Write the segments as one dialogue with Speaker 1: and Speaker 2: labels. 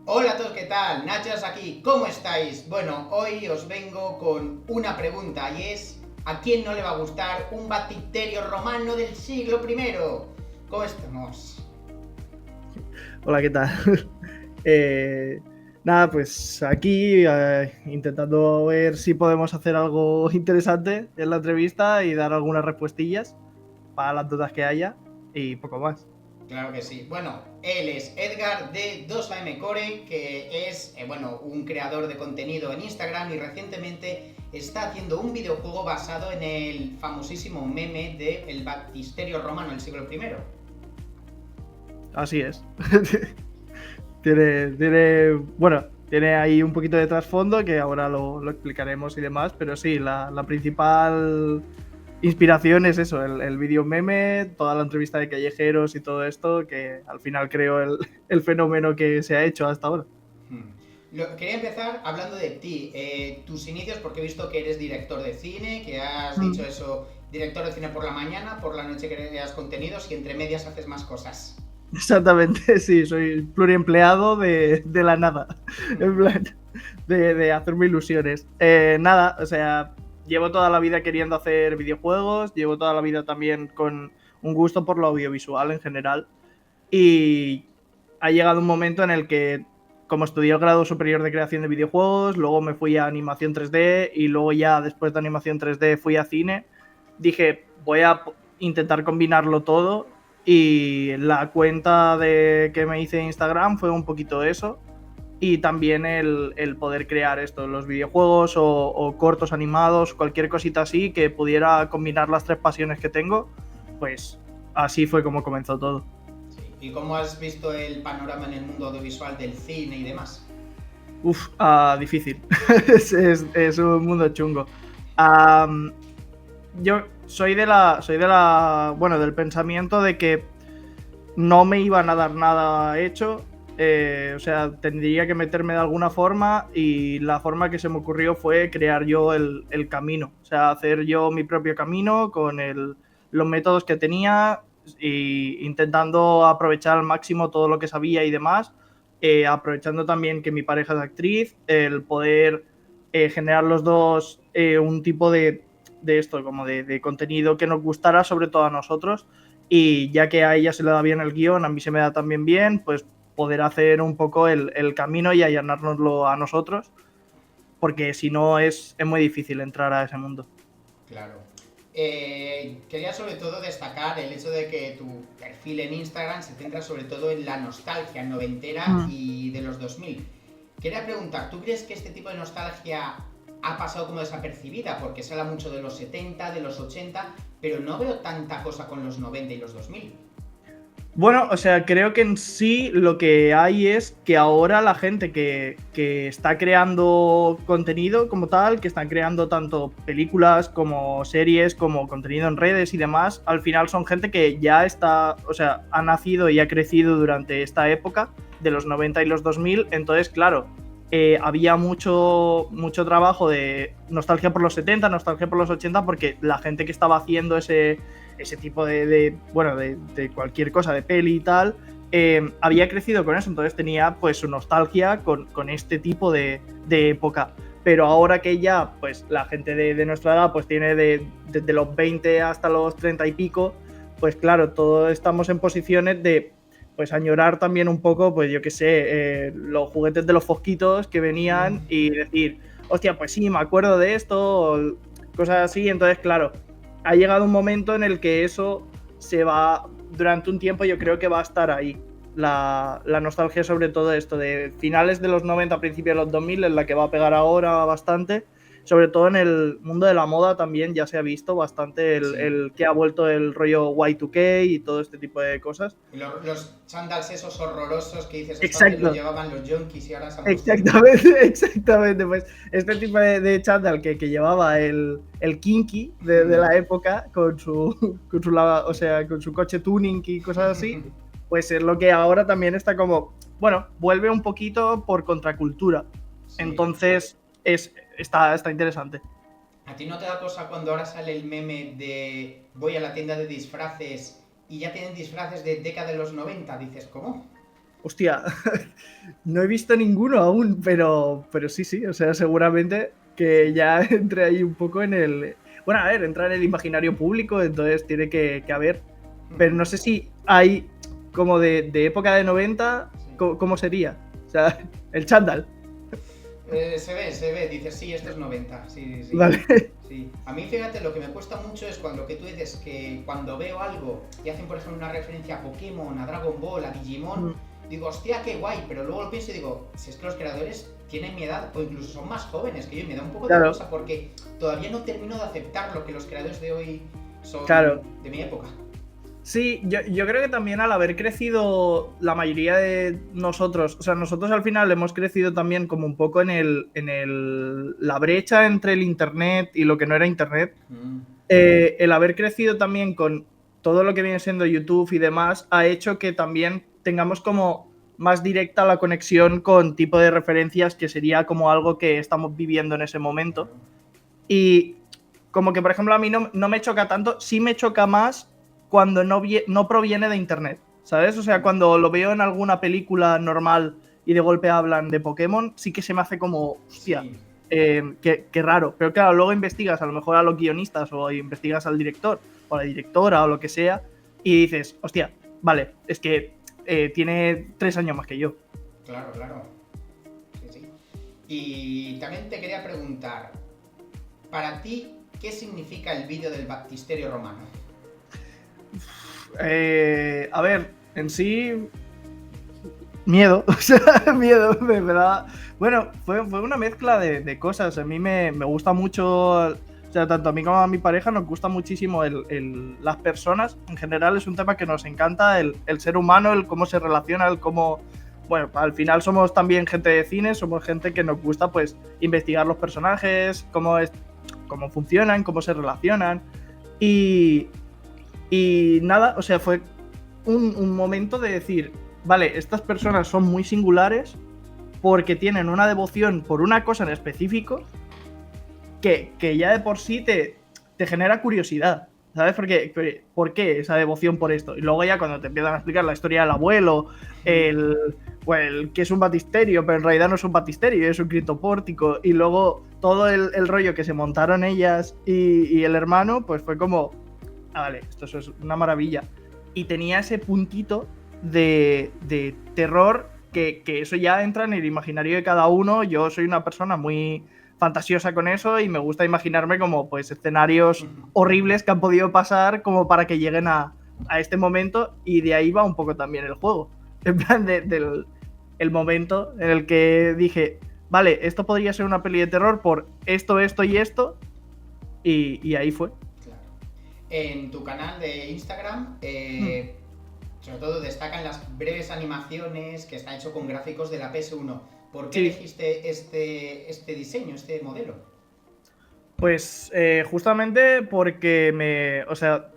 Speaker 1: Hola a todos, ¿qué tal? Nachos aquí, ¿cómo estáis? Bueno, hoy os vengo con una pregunta y es ¿a quién no le va a gustar un baptisterio romano del siglo I? ¿Cómo estamos?
Speaker 2: Hola, ¿qué tal? Eh, Nada, pues aquí intentando ver si podemos hacer algo interesante en la entrevista y dar algunas respuestillas para las dudas que haya y poco más.
Speaker 1: Claro que sí. Bueno, él es Edgar de 2AM Core, que es bueno, un creador de contenido en Instagram y recientemente está haciendo un videojuego basado en el famosísimo meme de el baptisterio romano del siglo I.
Speaker 2: Así es. Tiene ahí un poquito de trasfondo que ahora lo explicaremos y demás, pero sí, la principal inspiración es eso, el video meme, toda la entrevista de callejeros y todo esto, que al final creo el fenómeno que se ha hecho hasta ahora.
Speaker 1: Quería empezar hablando de ti, tus inicios, porque he visto que eres director de cine, que has
Speaker 2: Mm.
Speaker 1: dicho eso, director de cine por la mañana, por la noche creas contenidos y entre medias haces más cosas.
Speaker 2: Exactamente, sí, soy pluriempleado de la nada, en plan, de hacerme ilusiones. Nada, o sea, llevo toda la vida queriendo hacer videojuegos, llevo toda la vida también con un gusto por lo audiovisual en general y ha llegado un momento en el que, como estudié el grado superior de creación de videojuegos, luego me fui a animación 3D y luego ya después de animación 3D fui a cine, dije, voy a intentar combinarlo todo y la cuenta que me hice en Instagram fue un poquito eso y también el poder crear esto, los videojuegos o cortos animados, cualquier cosita así que pudiera combinar las tres pasiones que tengo, pues así fue como comenzó todo.
Speaker 1: Sí. ¿Y cómo has visto el panorama en el mundo audiovisual del cine y demás?
Speaker 2: Difícil. Es un mundo chungo. Yo soy del pensamiento de que no me iban a dar nada hecho. O sea, tendría que meterme de alguna forma y la forma que se me ocurrió fue crear yo el camino. O sea, hacer yo mi propio camino con los métodos que tenía y intentando aprovechar al máximo todo lo que sabía y demás. Aprovechando también que mi pareja es actriz, el poder generar los dos un tipo de esto, como de contenido que nos gustara, sobre todo a nosotros. Y ya que a ella se le da bien el guión, a mí se me da también bien, pues poder hacer un poco el camino y allanárnoslo a nosotros, porque si no es muy difícil entrar a ese mundo.
Speaker 1: Claro. Quería sobre todo destacar el hecho de que tu perfil en Instagram se centra sobre todo en la nostalgia noventera
Speaker 2: Mm.
Speaker 1: y de los 2000. Quería preguntar, ¿tú crees que este tipo de nostalgia ha pasado como desapercibida? Porque se habla mucho de los 70, de los 80, pero no veo tanta cosa con los 90 y los 2000.
Speaker 2: Bueno, o sea, creo que en sí lo que hay es que ahora la gente que está creando contenido como tal, que están creando tanto películas como series, como contenido en redes y demás, al final son gente que ya está, o sea, ha nacido y ha crecido durante esta época de los 90 y los 2000, entonces, claro, había mucho trabajo de nostalgia por los 70, nostalgia por los 80, porque la gente que estaba haciendo ese tipo de cualquier cosa, de peli y tal, había crecido con eso, entonces tenía pues su nostalgia con este tipo de época. Pero ahora que ya pues la gente de nuestra edad pues tiene desde los 20 hasta los 30 y pico, pues claro, todos estamos en posiciones de pues añorar también un poco, pues yo qué sé, los juguetes de los fosquitos que venían y decir, hostia, pues sí, me acuerdo de esto, o cosas así, entonces claro, ha llegado un momento en el que eso se va, durante un tiempo yo creo que va a estar ahí. La nostalgia sobre todo esto de finales de los 90, principios de los 2000 es la que va a pegar ahora bastante. Sobre todo en el mundo de la moda también ya se ha visto bastante
Speaker 1: Sí.
Speaker 2: el que ha vuelto el rollo Y2K y todo este tipo de cosas.
Speaker 1: Y los sandals esos horrorosos que dices, esto antes lo
Speaker 2: Exacto,
Speaker 1: llevaban los junkies y ahora se han puesto de moda.
Speaker 2: exactamente, exactamente. Pues este tipo de chándal que llevaba el kinky de la época con su coche tuning y cosas así, pues es lo que ahora también está como bueno, vuelve un poquito por contracultura.
Speaker 1: Sí.
Speaker 2: Entonces, está interesante.
Speaker 1: ¿A ti no te da cosa cuando ahora sale el meme de voy a la tienda de disfraces y ya tienen disfraces de década de los 90? Dices, ¿cómo?
Speaker 2: Hostia, no he visto ninguno aún, pero sí, o sea, seguramente que ya entre ahí un poco en el... Bueno, a ver, entra en el imaginario público, entonces tiene que haber, pero no sé si hay como de época de 90,
Speaker 1: Sí.
Speaker 2: ¿cómo sería? O sea, el chándal,
Speaker 1: Se ve, dices, sí, esto es 90, sí, sí.
Speaker 2: ¿vale?
Speaker 1: Sí. A mí, fíjate, lo que me cuesta mucho es cuando lo que tú dices, que cuando veo algo y hacen, por ejemplo, una referencia a Pokémon, a Dragon Ball, a Digimon, digo, hostia, qué guay, pero luego lo pienso y digo, si es que los creadores tienen mi edad o incluso son más jóvenes que yo, y me da un poco de
Speaker 2: Claro,
Speaker 1: cosa porque todavía no termino de aceptar lo que los creadores de hoy son
Speaker 2: claro.
Speaker 1: de mi época.
Speaker 2: Sí, yo creo que también al haber crecido la mayoría de nosotros, o sea, nosotros al final hemos crecido también como un poco la brecha entre el Internet y lo que no era Internet. El haber crecido también con todo lo que viene siendo YouTube y demás ha hecho que también tengamos como más directa la conexión con tipo de referencias que sería como algo que estamos viviendo en ese momento.
Speaker 1: Claro.
Speaker 2: Y como que, por ejemplo, a mí no me choca tanto, sí me choca más cuando no proviene de Internet, ¿sabes? O sea, cuando lo veo en alguna película normal y de golpe hablan de Pokémon, sí que se me hace como, hostia,
Speaker 1: Sí,
Speaker 2: qué raro. Pero claro, luego investigas a lo mejor a los guionistas o investigas al director o a la directora o lo que sea y dices, hostia, vale, es que tiene 3 años más que yo.
Speaker 1: claro, claro. Sí, sí. Y también te quería preguntar, para ti, ¿qué significa el vídeo del baptisterio romano?
Speaker 2: A ver, en sí, miedo, o sea, miedo, me da... Bueno, fue una mezcla de cosas. A mí me gusta mucho, o sea, tanto a mí como a mi pareja nos gusta muchísimo las personas. En general es un tema que nos encanta, el ser humano, el cómo se relaciona, el cómo... Bueno, al final somos también gente de cine, somos gente que nos gusta pues investigar los personajes, cómo funcionan, cómo se relacionan. Y, y nada, o sea, fue un momento de decir, vale, estas personas son muy singulares porque tienen una devoción por una cosa en específico que ya de por sí te genera curiosidad, ¿sabes? ¿Por qué esa devoción por esto? Y luego ya cuando te empiezan a explicar la historia del abuelo, el que es un batisterio, pero en realidad no es un batisterio, es un criptopórtico, y luego todo el rollo que se montaron ellas y el hermano, pues fue como, vale, esto es una maravilla. Y tenía ese puntito de terror que eso ya entra en el imaginario de cada uno. Yo soy una persona muy fantasiosa con eso y me gusta imaginarme como pues escenarios horribles que han podido pasar como para que lleguen a este momento, y de ahí va un poco también el juego. En plan del el momento en el que dije, vale, esto podría ser una peli de terror por esto y esto, y ahí fue.
Speaker 1: Claro. En tu canal de Instagram,
Speaker 2: Hmm.
Speaker 1: sobre todo destacan las breves animaciones que está hecho con gráficos de la PS1. ¿Por qué
Speaker 2: Sí,
Speaker 1: elegiste este diseño, este modelo?
Speaker 2: pues justamente porque o sea,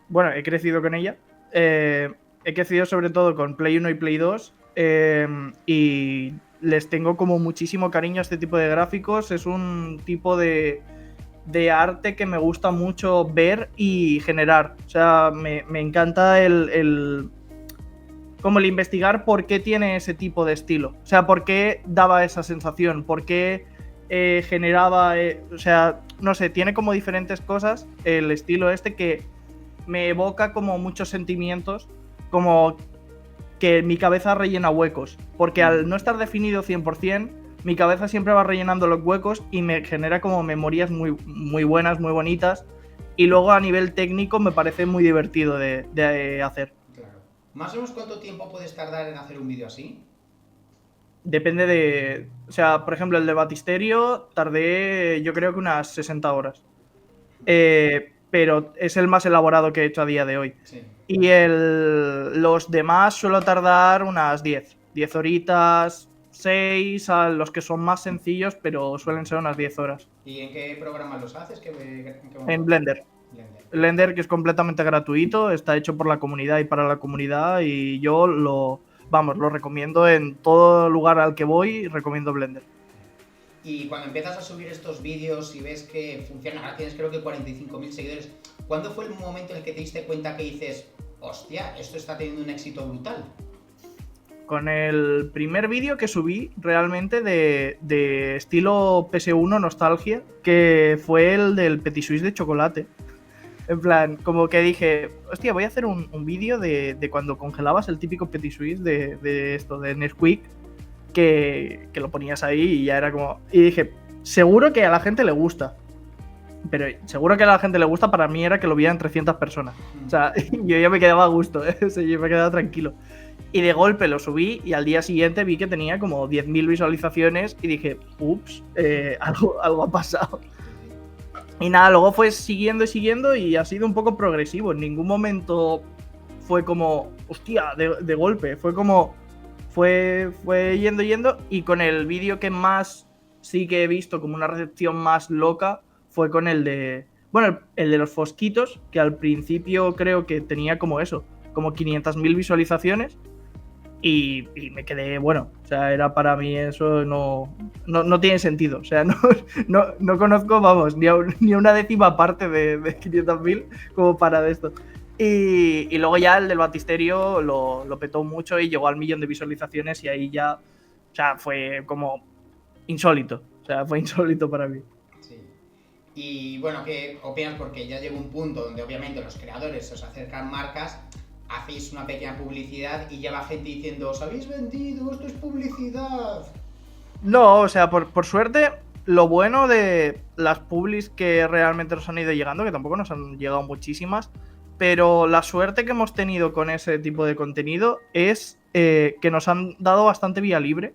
Speaker 2: bueno, he crecido con ella. He crecido sobre todo con Play 1 y Play 2. Y les tengo como muchísimo cariño a este tipo de gráficos. Es un tipo de arte que me gusta mucho ver y generar. O sea, me encanta como el investigar por qué tiene ese tipo de estilo. O sea, por qué daba esa sensación, por qué generaba, o sea, no sé, tiene como diferentes cosas el estilo este que me evoca como muchos sentimientos, como que mi cabeza rellena huecos, porque al no estar definido 100%, mi cabeza siempre va rellenando los huecos y me genera como memorias muy buenas, muy bonitas, y luego a nivel técnico me parece muy divertido de hacer.
Speaker 1: Claro. ¿Más o menos cuánto tiempo puedes tardar en hacer un vídeo así?
Speaker 2: Depende de... O sea, por ejemplo, el de Batisterio tardé yo creo que unas 60 horas. Pero es el más elaborado que he hecho a día de hoy.
Speaker 1: Sí.
Speaker 2: Y los demás suelo tardar unas 10 horitas, 6 a los que son más sencillos, pero suelen ser unas 10 horas.
Speaker 1: ¿Y en qué programa los haces? ¿En qué
Speaker 2: En
Speaker 1: motor?
Speaker 2: Blender.
Speaker 1: Blender.
Speaker 2: Blender, que es completamente gratuito, está hecho por la comunidad y para la comunidad, y yo vamos, lo recomiendo en todo lugar al que voy, recomiendo Blender.
Speaker 1: Y cuando empiezas a subir estos vídeos y ves que funcionan, ahora tienes creo que 45.000 seguidores, ¿cuándo fue el momento en el que te diste cuenta que dices, hostia, esto está teniendo un éxito brutal?
Speaker 2: Con el primer vídeo que subí realmente de estilo PS1 nostalgia, que fue el del Petit Suisse de chocolate. En plan, como que dije, hostia, voy a hacer un vídeo de cuando congelabas el típico Petit Suisse de esto, de Nesquik, que lo ponías ahí y ya era como... Y dije, seguro que a la gente le gusta. Pero seguro que a la gente le gusta, para mí era que lo vieran 300 personas. O sea, yo ya me quedaba a gusto, ¿eh? O sea, yo me quedaba tranquilo. Y de golpe lo subí y al día siguiente vi que tenía como 10.000 visualizaciones y dije, ups, algo ha pasado. Y nada, luego fue siguiendo y siguiendo y ha sido un poco progresivo. En ningún momento fue como, hostia, de golpe. Fue como, fue yendo y con el vídeo que más sí que he visto como una recepción más loca fue con el de, bueno, el de los fosquitos, que al principio creo que tenía como eso, como 500.000 visualizaciones. Y me quedé, bueno, o sea, era para mí eso no tiene sentido. O sea, no conozco, vamos, ni una décima parte de 500.000 como para de esto. Y luego ya el del Batisterio lo petó mucho y llegó al 1.000.000 de visualizaciones y ahí ya, o sea, fue como insólito. O sea, fue insólito para mí.
Speaker 1: Sí. Y bueno, ¿qué opinas? Porque ya llegó un punto donde obviamente los creadores os acercan marcas, hacéis una pequeña publicidad y ya va gente diciendo, os habéis vendido, esto es publicidad.
Speaker 2: No, o sea, por suerte, lo bueno de las publis que realmente nos han ido llegando, que tampoco nos han llegado muchísimas, pero la suerte que hemos tenido con ese tipo de contenido es que nos han dado bastante vía libre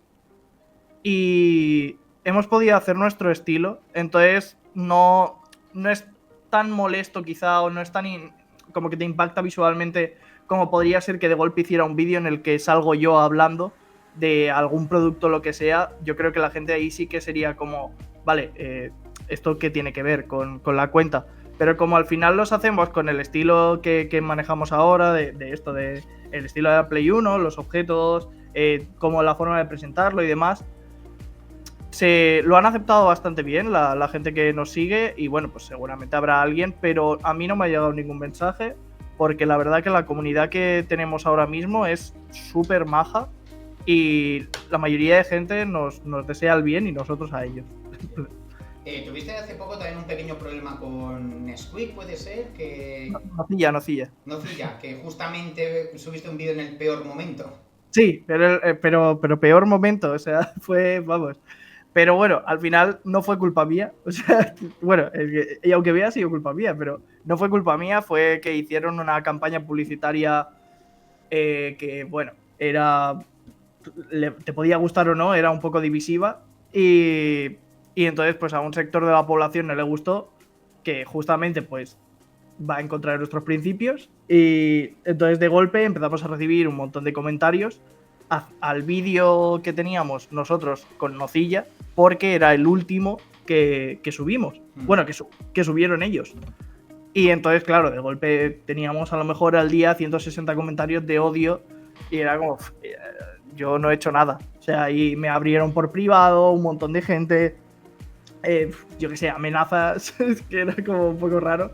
Speaker 2: y hemos podido hacer nuestro estilo, entonces no es tan molesto quizá o no es tan como que te impacta visualmente como podría ser que de golpe hiciera un vídeo en el que salgo yo hablando de algún producto o lo que sea. Yo creo que la gente ahí sí que sería como, vale, ¿esto qué tiene que ver con la cuenta? Pero como al final los hacemos con el estilo que manejamos ahora, de esto, de el estilo de la Play 1, los objetos, como la forma de presentarlo y demás, lo han aceptado bastante bien la gente que nos sigue y bueno, pues seguramente habrá alguien, pero a mí no me ha llegado ningún mensaje porque la verdad que la comunidad que tenemos ahora mismo es súper maja y la mayoría de gente nos desea el bien y nosotros a ellos.
Speaker 1: Tuviste hace poco también un pequeño problema con Nesquik, ¿puede ser? Que...
Speaker 2: Nocilla.
Speaker 1: Que justamente subiste un vídeo en el peor momento.
Speaker 2: Sí, pero peor momento, o sea, fue, vamos... Pero bueno, al final no fue culpa mía. O sea, bueno, y aunque hubiera sido culpa mía, pero no fue culpa mía, fue que hicieron una campaña publicitaria que, bueno, te podía gustar o no, era un poco divisiva. Y entonces, pues a un sector de la población no le gustó, que justamente, pues, va en contra de nuestros principios. Y entonces, de golpe, empezamos a recibir un montón de comentarios al vídeo que teníamos nosotros con Nocilla, porque era el último que subimos. Bueno, que subieron ellos. Y entonces, claro, de golpe teníamos a lo mejor al día 160 comentarios de odio y era como, yo no he hecho nada. O sea, ahí me abrieron por privado un montón de gente, yo qué sé, amenazas, que era como un poco raro.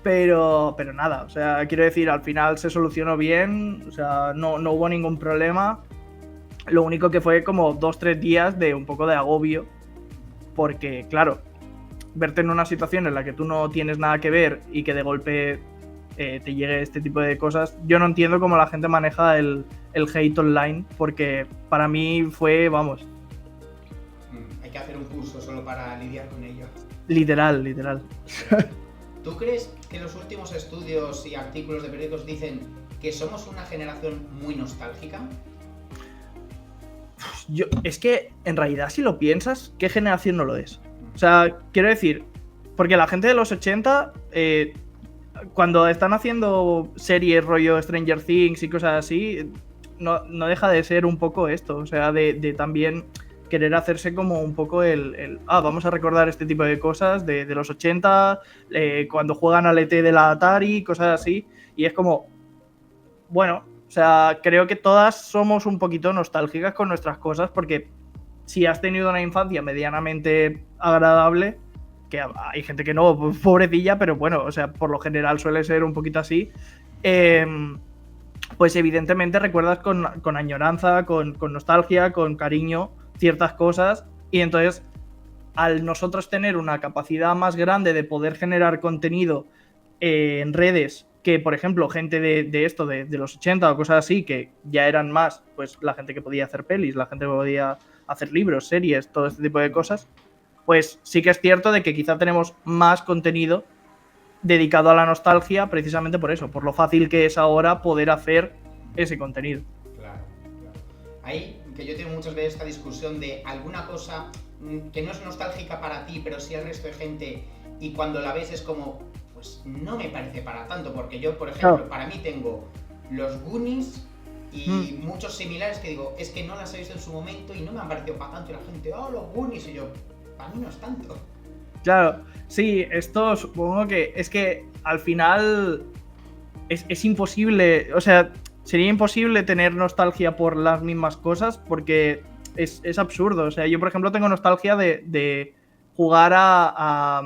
Speaker 2: Pero nada, o sea, quiero decir, al final se solucionó bien, o sea, no hubo ningún problema. Lo único que fue como 2-3 días de un poco de agobio, porque claro, verte en una situación en la que tú no tienes nada que ver y que de golpe te llegue este tipo de cosas, yo no entiendo cómo la gente maneja el hate online, porque para mí fue, vamos...
Speaker 1: Hay que hacer un curso solo para lidiar con ello.
Speaker 2: Literal.
Speaker 1: ¿Tú crees que los últimos estudios y artículos de periódicos dicen que somos una generación muy nostálgica?
Speaker 2: Es que, en realidad, si lo piensas, ¿qué generación no lo es? O sea, quiero decir, porque la gente de los 80, cuando están haciendo series rollo Stranger Things y cosas así, no deja de ser un poco esto, o sea, de también querer hacerse como un poco vamos a recordar este tipo de cosas de los 80, cuando juegan al ET de la Atari, cosas así, y es como, bueno, O sea, creo que todas somos un poquito nostálgicas con nuestras cosas porque si has tenido una infancia medianamente agradable, que hay gente que no, pobrecilla, pero bueno, o sea, por lo general suele ser un poquito así, pues evidentemente recuerdas con añoranza, con nostalgia, con cariño ciertas cosas y entonces al nosotros tener una capacidad más grande de poder generar contenido en redes que, por ejemplo, gente de esto, de los 80 o cosas así, que ya eran más, pues la gente que podía hacer pelis, la gente que podía hacer libros, series, todo este tipo de cosas, pues sí que es cierto de que quizá tenemos más contenido dedicado a la nostalgia precisamente por eso, por lo fácil que es ahora poder hacer ese contenido.
Speaker 1: Claro, claro. Ahí, que yo tengo muchas veces esta discusión de alguna cosa que no es nostálgica para ti, pero sí al resto de gente, y cuando la ves es como, pues no me parece para tanto, porque yo, por ejemplo,
Speaker 2: Claro.
Speaker 1: para mí tengo los Goonies y muchos similares que digo, es que no las he visto en su momento y no me han parecido para tanto, y la gente, oh, los Goonies, y yo, para mí no es tanto.
Speaker 2: Claro, sí, esto supongo que es que al final es imposible, o sea, sería imposible tener nostalgia por las mismas cosas porque es absurdo. O sea, yo por ejemplo tengo nostalgia de jugar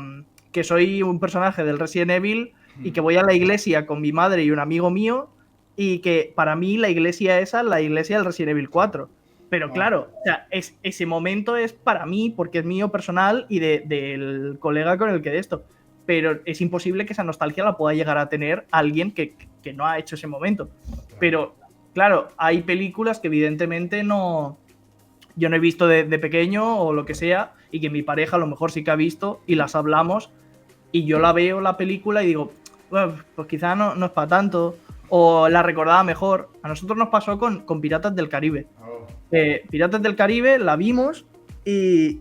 Speaker 2: que soy un personaje del Resident Evil y que voy a la iglesia con mi madre y un amigo mío y que para mí la iglesia esa es la iglesia del Resident Evil 4. Pero
Speaker 1: Oh,
Speaker 2: claro, o sea, ese momento es para mí porque es mío personal y del colega con el que de esto. Pero es imposible que esa nostalgia la pueda llegar a tener alguien que no ha hecho ese momento.
Speaker 1: claro.
Speaker 2: Pero, claro, hay películas que evidentemente no, yo no he visto de pequeño o lo que sea, y que mi pareja a lo mejor sí que ha visto y las hablamos, y yo la veo la película y digo, bueno, pues quizá no es para tanto, o la recordaba mejor. A nosotros nos pasó con Piratas del Caribe.
Speaker 1: Oh.
Speaker 2: Piratas del Caribe la vimos y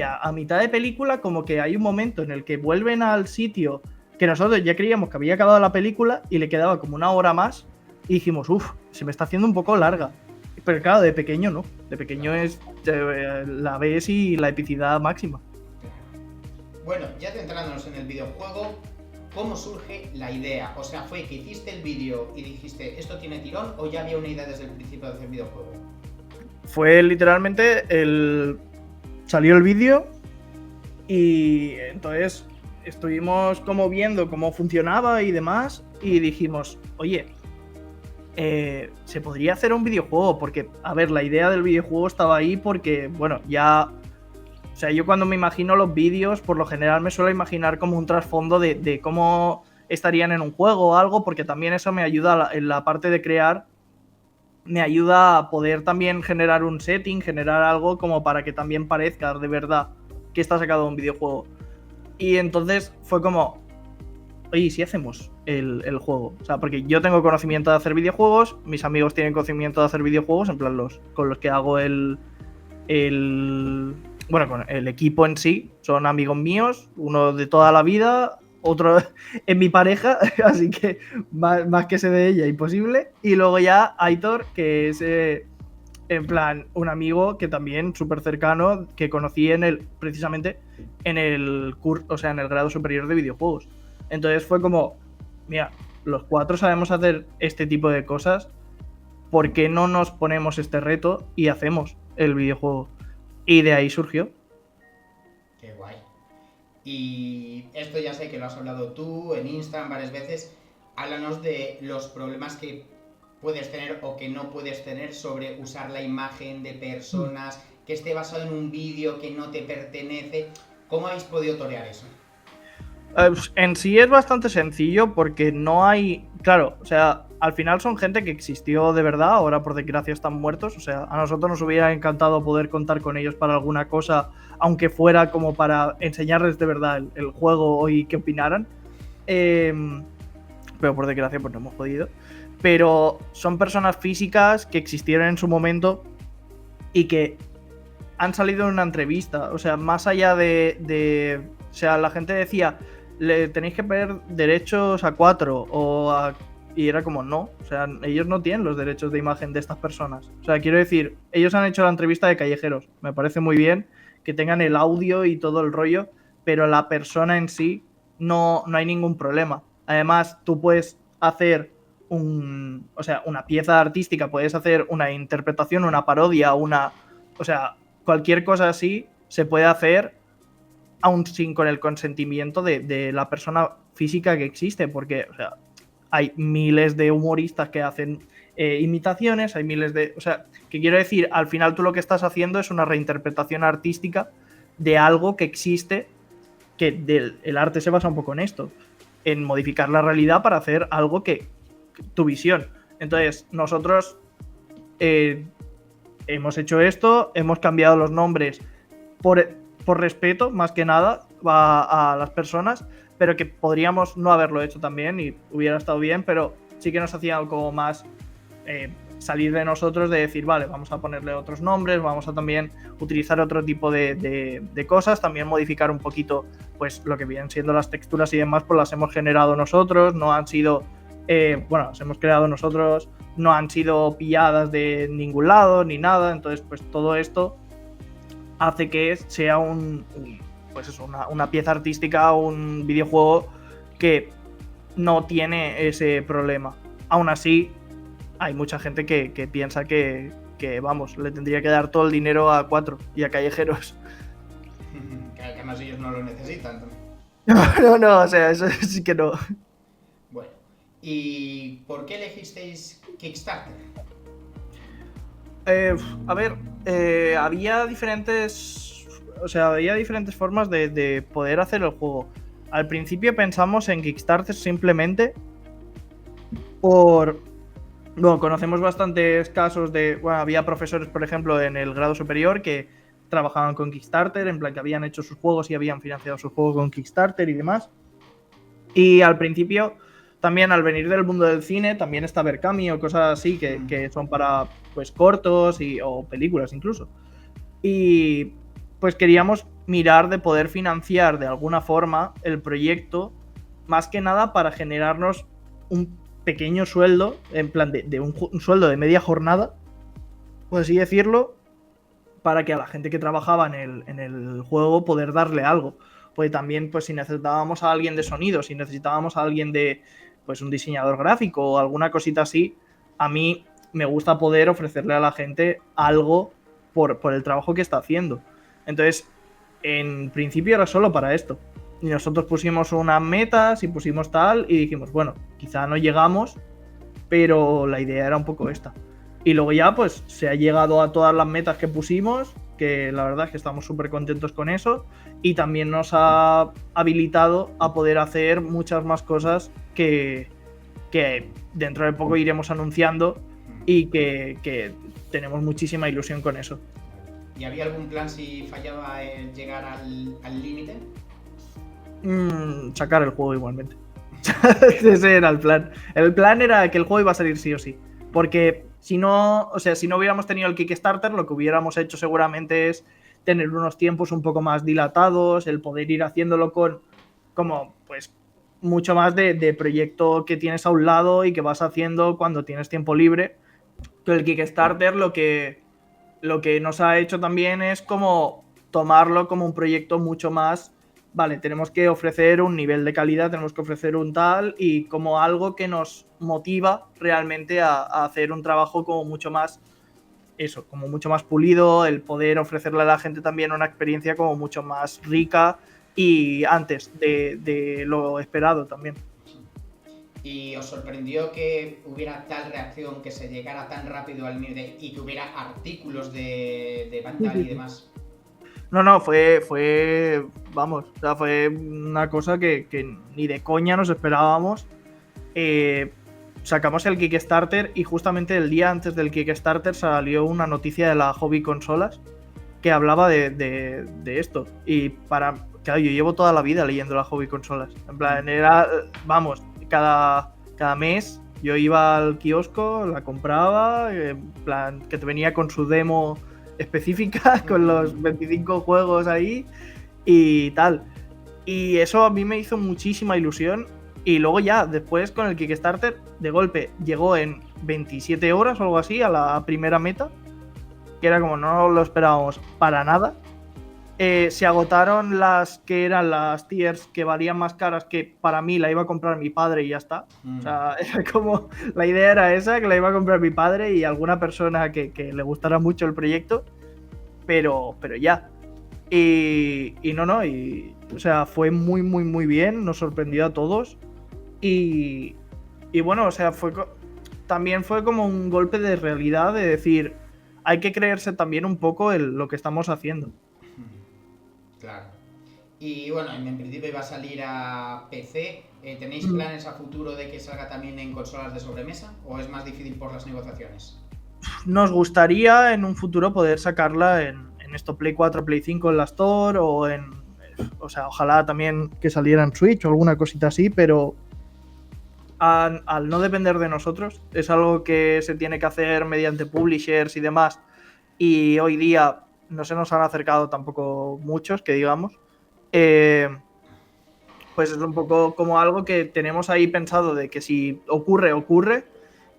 Speaker 2: a mitad de película como que hay un momento en el que vuelven al sitio que nosotros ya creíamos que había acabado la película y le quedaba como una hora más y dijimos, uff, se me está haciendo un poco larga. Pero claro, de pequeño no. De pequeño es la ves y la epicidad máxima.
Speaker 1: Bueno, ya centrándonos en el videojuego, ¿cómo surge la idea? O sea, ¿fue que hiciste el vídeo y dijiste esto tiene tirón o ya había una idea desde el principio de hacer videojuego?
Speaker 2: Fue literalmente salió el vídeo y entonces estuvimos como viendo cómo funcionaba y demás y dijimos, oye, se podría hacer un videojuego porque, a ver, la idea del videojuego estaba ahí porque, bueno, ya... O sea, yo cuando me imagino los vídeos, por lo general me suelo imaginar como un trasfondo de cómo estarían en un juego o algo, porque también eso me ayuda en la parte de crear, me ayuda a poder también generar un setting, generar algo como para que también parezca de verdad que está sacado de un videojuego. Y entonces fue como, oye, ¿y si hacemos el juego? O sea, porque yo tengo conocimiento de hacer videojuegos, mis amigos tienen conocimiento de hacer videojuegos, en plan con los que hago bueno, con el equipo en sí, son amigos míos, uno de toda la vida, otro es mi pareja, así que más que sé de ella, imposible. Y luego ya Aitor, que es en plan un amigo que también súper cercano, que conocí precisamente en el curso, o sea, en el grado superior de videojuegos. Entonces fue como, mira, los cuatro sabemos hacer este tipo de cosas, ¿por qué no nos ponemos este reto y hacemos el videojuego? Y de ahí surgió.
Speaker 1: Qué guay. Y esto ya sé que lo has hablado tú en Instagram varias veces. Háblanos de los problemas que puedes tener o que no puedes tener sobre usar la imagen de personas, que esté basado en un vídeo que no te pertenece. ¿Cómo habéis podido torear eso?
Speaker 2: En sí es bastante sencillo porque no hay. Claro, o sea, al final son gente que existió de verdad, ahora por desgracia están muertos. O sea, a nosotros nos hubiera encantado poder contar con ellos para alguna cosa, aunque fuera como para enseñarles de verdad el juego y que opinaran. Pero por desgracia, pues no hemos podido. Pero son personas físicas que existieron en su momento y que han salido en una entrevista. O sea, más allá o sea, la gente decía, le tenéis que pedir derechos a 4 y era como, no, o sea, ellos no tienen los derechos de imagen de estas personas. O sea, quiero decir, ellos han hecho la entrevista de callejeros, me parece muy bien que tengan el audio y todo el rollo, pero la persona en sí no hay ningún problema. Además, tú puedes hacer o sea, una pieza artística, puedes hacer una interpretación, una parodia, o sea, cualquier cosa así se puede hacer aún sin con el consentimiento de la persona física que existe, porque, o sea, hay miles de humoristas que hacen imitaciones, hay miles de... O sea, que quiero decir, al final tú lo que estás haciendo es una reinterpretación artística de algo que existe, que el arte se basa un poco en esto, en modificar la realidad para hacer algo que tu visión. Entonces, nosotros hemos hecho esto, hemos cambiado los nombres por respeto, más que nada, a las personas, pero que podríamos no haberlo hecho también y hubiera estado bien, pero sí que nos hacía algo más salir de nosotros, de decir, vale, vamos a ponerle otros nombres, vamos a también utilizar otro tipo de cosas, también modificar un poquito pues lo que vienen siendo las texturas y demás, pues las hemos generado nosotros, no han sido, bueno, las hemos creado nosotros, no han sido pilladas de ningún lado ni nada, entonces pues todo esto hace que sea pues eso, una pieza artística o un videojuego que no tiene ese problema. Aún así, hay mucha gente que piensa que, vamos, le tendría que dar todo el dinero a 4 y a Callejeros.
Speaker 1: Que además ellos no lo necesitan.
Speaker 2: No, o sea, eso sí que no.
Speaker 1: Bueno, ¿y por qué elegisteis Kickstarter?
Speaker 2: A ver, había diferentes formas de poder hacer el juego. Al principio pensamos en Kickstarter simplemente bueno, conocemos bastantes casos bueno, había profesores, por ejemplo, en el grado superior que trabajaban con Kickstarter, en plan que habían hecho sus juegos y habían financiado sus juegos con Kickstarter y demás. Y al principio, también al venir del mundo del cine, también está Berkami o cosas así que son para pues cortos o películas incluso. Y pues queríamos mirar de poder financiar de alguna forma el proyecto, más que nada para generarnos un pequeño sueldo, en plan de un sueldo de media jornada, por así decirlo, para que a la gente que trabajaba en el juego poder darle algo. Pues también, pues si necesitábamos a alguien de sonido, si necesitábamos a alguien de, pues un diseñador gráfico o alguna cosita así, a mí me gusta poder ofrecerle a la gente algo por el trabajo que está haciendo. Entonces, en principio era solo para esto. Y nosotros pusimos unas metas y pusimos tal y dijimos, bueno, quizá no llegamos, pero la idea era un poco esta. Y luego ya pues se ha llegado a todas las metas que pusimos, que la verdad es que estamos súper contentos con eso, y también nos ha habilitado a poder hacer muchas más cosas que dentro de poco iremos anunciando y que tenemos muchísima ilusión con eso.
Speaker 1: ¿Y había algún plan si fallaba el llegar al límite?
Speaker 2: Sacar el juego igualmente. Ese era el plan. El plan era que el juego iba a salir sí o sí. Porque si no hubiéramos tenido el Kickstarter, lo que hubiéramos hecho seguramente es tener unos tiempos un poco más dilatados, el poder ir haciéndolo como pues mucho más de proyecto que tienes a un lado y que vas haciendo cuando tienes tiempo libre. Pero el Kickstarter lo que nos ha hecho también es como tomarlo como un proyecto mucho más, vale, tenemos que ofrecer un nivel de calidad, tenemos que ofrecer un tal, y como algo que nos motiva realmente a hacer un trabajo como mucho más, eso, como mucho más pulido, el poder ofrecerle a la gente también una experiencia como mucho más rica y antes de lo esperado también.
Speaker 1: ¿Y os sorprendió que hubiera tal reacción, que se llegara tan rápido al límite y que hubiera artículos de Vandal y demás?
Speaker 2: No, fue vamos, o sea, fue una cosa que ni de coña nos esperábamos. Sacamos el Kickstarter y justamente el día antes del Kickstarter salió una noticia de la Hobby Consolas que hablaba de esto. Y claro, yo llevo toda la vida leyendo la Hobby Consolas. En plan, era, vamos, cada mes yo iba al kiosco, la compraba, en plan, que te venía con su demo específica, con los 25 juegos ahí y tal. Y eso a mí me hizo muchísima ilusión. Y luego ya, después con el Kickstarter, de golpe, llegó en 27 horas o algo así a la primera meta, que era como no lo esperábamos para nada. Se agotaron las que eran las tiers que valían más caras, que para mí la iba a comprar mi padre y ya está. O sea, era como, la idea era esa, que la iba a comprar mi padre y alguna persona que le gustara mucho el proyecto, pero ya. O sea, fue muy, muy, muy bien, nos sorprendió a todos. Y bueno, o sea, también fue como un golpe de realidad de decir, hay que creerse también un poco lo que estamos haciendo.
Speaker 1: Claro. Y bueno, en principio iba a salir a PC. ¿Tenéis planes a futuro de que salga también en consolas de sobremesa? ¿O es más difícil por las negociaciones?
Speaker 2: Nos gustaría en un futuro poder sacarla en esto, Play 4, Play 5 en la Store o sea, ojalá también que saliera en Switch o alguna cosita así, pero al no depender de nosotros, es algo que se tiene que hacer mediante publishers y demás, y hoy día no se nos han acercado tampoco muchos, que digamos, pues es un poco como algo que tenemos ahí pensado de que si ocurre,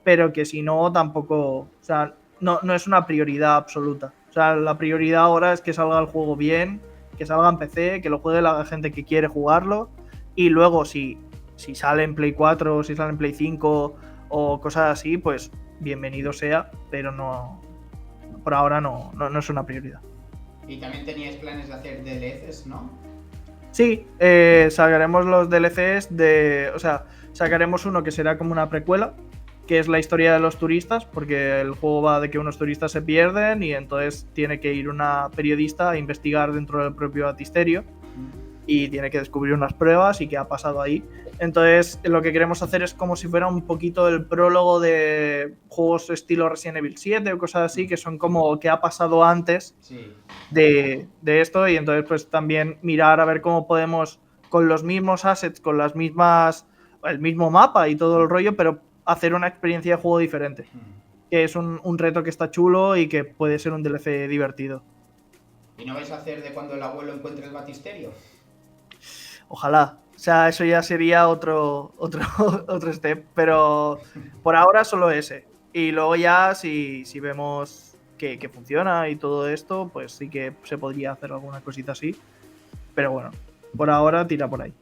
Speaker 2: pero que si no tampoco, o sea, no es una prioridad absoluta. O sea, la prioridad ahora es que salga el juego bien, que salga en PC, que lo juegue la gente que quiere jugarlo, y luego si sale en Play 4 o si sale en Play 5 o cosas así, pues bienvenido sea, pero no, por ahora no es una prioridad.
Speaker 1: Y también teníais planes de hacer DLCs, ¿no?
Speaker 2: Sí, sacaremos los DLCs o sea, sacaremos uno que será como una precuela, que es la historia de los turistas, porque el juego va de que unos turistas se pierden y entonces tiene que ir una periodista a investigar dentro del propio batisterio y tiene que descubrir unas pruebas y qué ha pasado ahí. Entonces lo que queremos hacer es como si fuera un poquito el prólogo de juegos estilo Resident Evil 7 o cosas así, que son como qué ha pasado antes de esto, y entonces pues también mirar a ver cómo podemos con los mismos assets, con las mismas, el mismo mapa y todo el rollo, pero hacer una experiencia de juego diferente, que es un reto que está chulo y que puede ser un DLC divertido.
Speaker 1: ¿Y no vais a hacer de cuando el abuelo encuentre el batisterio?
Speaker 2: Ojalá. O sea, eso ya sería otro step, pero por ahora solo ese. Y luego ya si vemos que funciona y todo esto, pues sí que se podría hacer alguna cosita así. Pero bueno, por ahora tira por ahí.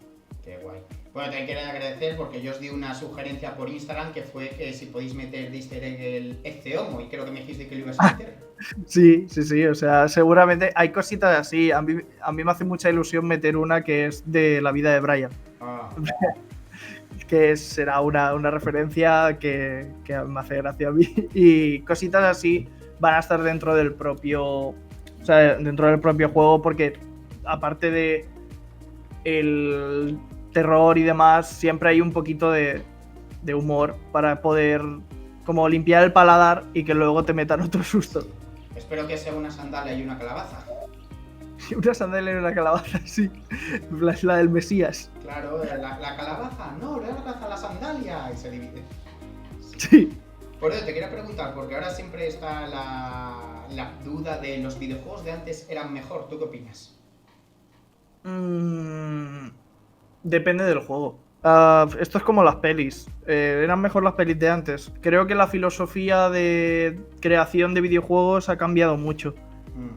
Speaker 1: Qué guay. Bueno, te quiero agradecer porque yo os di una sugerencia por Instagram que fue que si podéis meter de easter egg el Eziomo, y creo que me dijiste que lo ibas a meter.
Speaker 2: Sí, o sea, seguramente hay cositas así. A mí me hace mucha ilusión meter una que es de la vida de Brian. Que será una referencia que me hace gracia a mí. Y cositas así van a estar dentro del propio juego, porque aparte de el terror y demás, siempre hay un poquito de humor para poder como limpiar el paladar y que luego te metan otro susto.
Speaker 1: Sí. Espero que sea una sandalia y una calabaza.
Speaker 2: Una sandalia y una calabaza, sí. La del Mesías.
Speaker 1: Claro, la calabaza, no, la calabaza, la sandalia, y se divide.
Speaker 2: Sí.
Speaker 1: Por eso te quería preguntar, porque ahora siempre está la duda de los videojuegos de antes eran mejor. ¿Tú qué opinas?
Speaker 2: Depende del juego. Esto es como las pelis. Eran mejor las pelis de antes. Creo que la filosofía de creación de videojuegos ha cambiado mucho.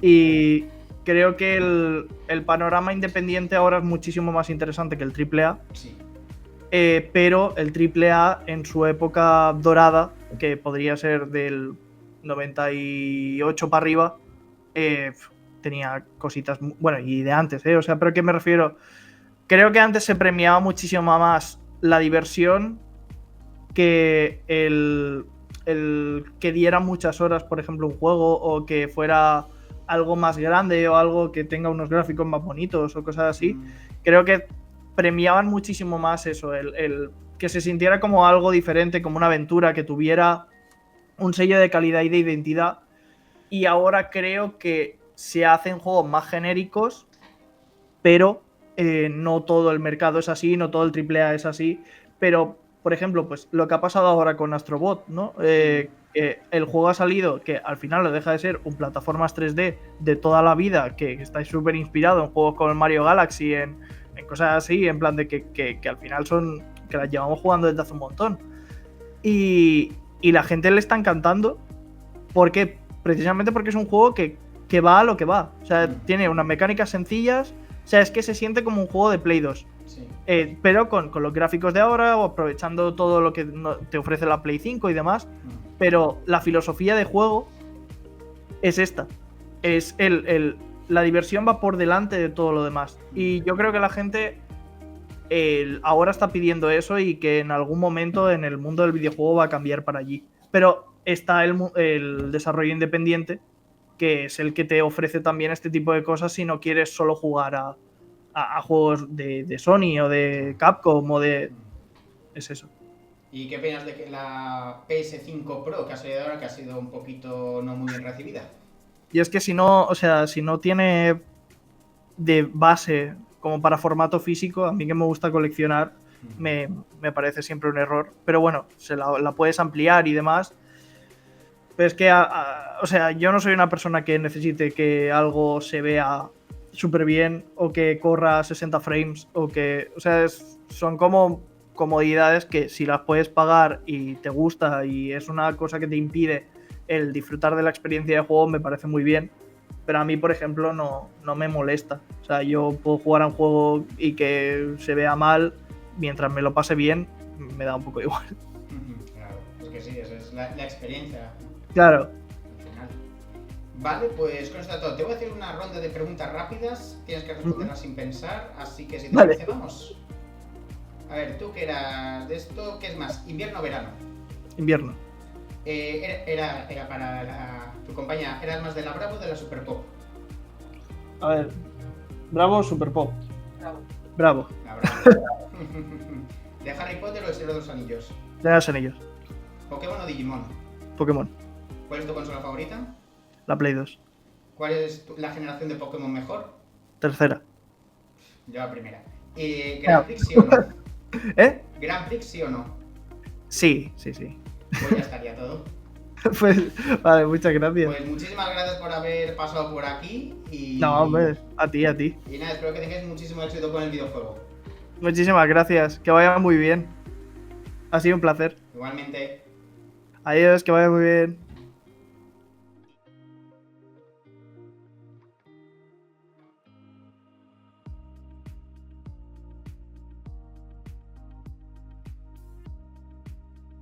Speaker 2: Y creo que el panorama independiente ahora es muchísimo más interesante que el AAA.
Speaker 1: Sí.
Speaker 2: Pero el AAA en su época dorada, que podría ser del 98 para arriba, tenía cositas, bueno, y de antes, o sea, pero ¿a qué me refiero? Creo que antes se premiaba muchísimo más la diversión que el que diera muchas horas, por ejemplo, un juego, o que fuera algo más grande o algo que tenga unos gráficos más bonitos o cosas así. Creo que premiaban muchísimo más eso, el que se sintiera como algo diferente, como una aventura, que tuviera un sello de calidad y de identidad. Y ahora creo que se hacen juegos más genéricos, pero no todo el mercado es así, no todo el AAA es así. Pero, por ejemplo, pues lo que ha pasado ahora con Astrobot, ¿no? El juego ha salido, que al final lo deja de ser un plataformas 3D de toda la vida, que está súper inspirado en juegos como el Mario Galaxy, en cosas así, en plan de que al final son, que las llevamos jugando desde hace un montón. Y la gente le está encantando, porque precisamente porque es un juego que que va a lo que va. O sea, tiene unas mecánicas sencillas. O sea, es que se siente como un juego de Play 2.
Speaker 1: Sí.
Speaker 2: Pero con los gráficos de ahora o aprovechando todo lo que te ofrece la Play 5 y demás. Pero la filosofía de juego es esta. Es la diversión va por delante de todo lo demás. Y yo creo que la gente ahora está pidiendo eso y que en algún momento en el mundo del videojuego va a cambiar para allí. Pero está el desarrollo independiente, que es el que te ofrece también este tipo de cosas si no quieres solo jugar a juegos de Sony o de Capcom o de... Es eso.
Speaker 1: ¿Y qué opinas de que la PS5 Pro que ha salido ahora, que ha sido un poquito no muy bien recibida?
Speaker 2: Y es que si no tiene de base como para formato físico, a mí que me gusta coleccionar, me parece siempre un error. Pero bueno, la puedes ampliar y demás. Pero es que, o sea, yo no soy una persona que necesite que algo se vea súper bien o que corra 60 frames o que, o sea, son como comodidades que si las puedes pagar y te gusta y es una cosa que te impide el disfrutar de la experiencia de juego, me parece muy bien. Pero a mí, por ejemplo, no me molesta. O sea, yo puedo jugar a un juego y que se vea mal, mientras me lo pase bien, me da un poco igual.
Speaker 1: Claro, es que sí, esa es la experiencia.
Speaker 2: Claro.
Speaker 1: Al final. Vale, pues con esto está todo. Te voy a hacer una ronda de preguntas rápidas. Tienes que responderlas sin pensar, así que si te parece, vamos. A ver, tú que eras de esto, ¿qué es más? ¿Invierno o verano?
Speaker 2: Invierno.
Speaker 1: Era para tu compañía, ¿eras más de la Bravo o de la Super Pop?
Speaker 2: A ver, Bravo o Super Pop. Bravo.
Speaker 1: La Bravo. ¿De Harry Potter o el Señor de los Anillos?
Speaker 2: De los Anillos.
Speaker 1: ¿Pokémon o Digimon?
Speaker 2: Pokémon.
Speaker 1: ¿Cuál es tu consola favorita?
Speaker 2: La Play 2.
Speaker 1: ¿Cuál es la generación de Pokémon mejor?
Speaker 2: Tercera.
Speaker 1: Yo la primera. ¿Grand Prix sí o no?
Speaker 2: ¿Eh?
Speaker 1: ¿Grand Prix sí o no?
Speaker 2: Sí.
Speaker 1: Pues ya estaría todo.
Speaker 2: Pues, vale, muchas gracias.
Speaker 1: Pues muchísimas gracias por haber pasado por aquí y...
Speaker 2: No, hombre, a ti.
Speaker 1: Y nada, espero que tengáis muchísimo éxito con el videojuego.
Speaker 2: Muchísimas gracias, que vaya muy bien. Ha sido un placer.
Speaker 1: Igualmente.
Speaker 2: Adiós, que vaya muy bien.